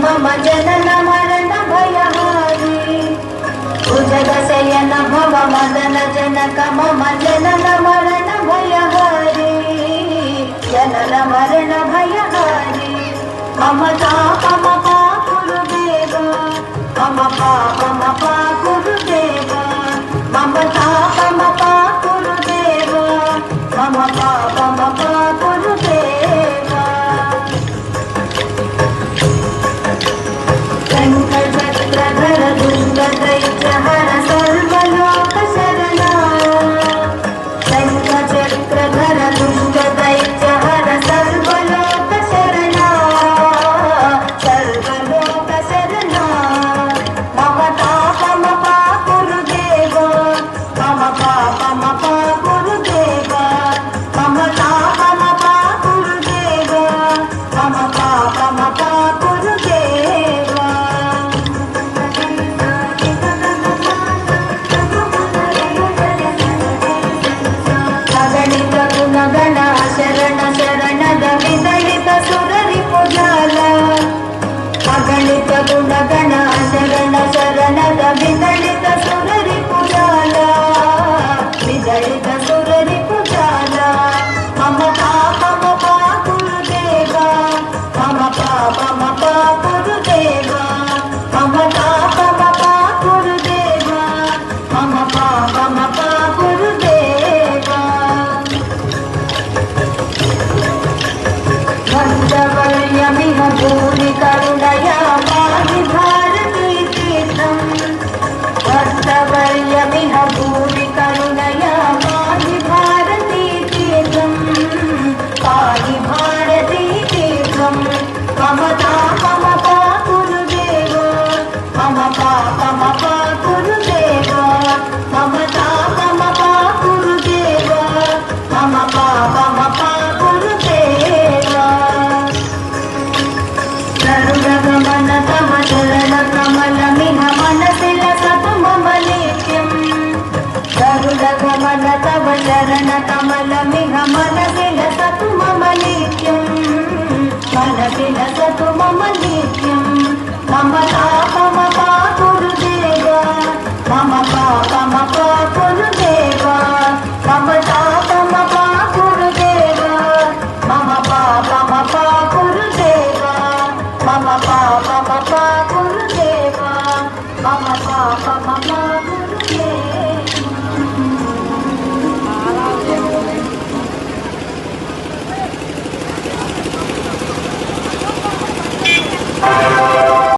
मम जनन मरण भयहारी भुजगशयन भव मदन जनक मम जनन मरण भयहारी जनन मरण भयहारी मम तापम पा गुरुदेव मम पापम पा गुरुदेव मम तापम पा गुरुदेव मम पापम पा गुरुदेव शङ्खचक्रधर दुर्गदैत्यहर सर्वलोक शरणा शङ्खचक्रधर दुर्गदैत्यहर सर्वलोक शरणा सर्वलोक शरणा मम तापम पा गुरुदेव मम पापम पा गुरुदेव मम तापम पा गुरुदेव मम पापम पा गुरुदेव अगणित गुणगण शरण शरणद विदलित सुररिपुजाल अगणित गुणगण शरण शरणद विदलित सुररिपुजाल विदलित सुररिपुजाल मम पापम पा गुरुदेव मम पापम पा गुरुदेव मम तापम पा गुरुदेव मम पापम पा गुरुदेव भक्तवर्यमिह भूरि करुणया पाहि भारती तीर्थम् भक्तवर्यमिह भूरि करुणया पाहि भारती तीर्थम् पाहि भारती तीर्थम् मम तापम पा गुरुदेव मम पापम पा गुरुदेव मम तापम पा गुरुदेव मम पापम पा गुरुदेव गरुडगमन तव चरण कमलमिह मनसि लसतु मम नित्यम् गरुडगमन तव चरण कमलमिह मनसि लसतु मम नित्यम् मनसि लसतु मम नित्यम् मम तापम पा गुरुदेव मम पापम पा गुरुदेव मम तापम पा गुरुदेव मम पापम पा गुरुदेव मम पापम पा गुरुदेव मम पापम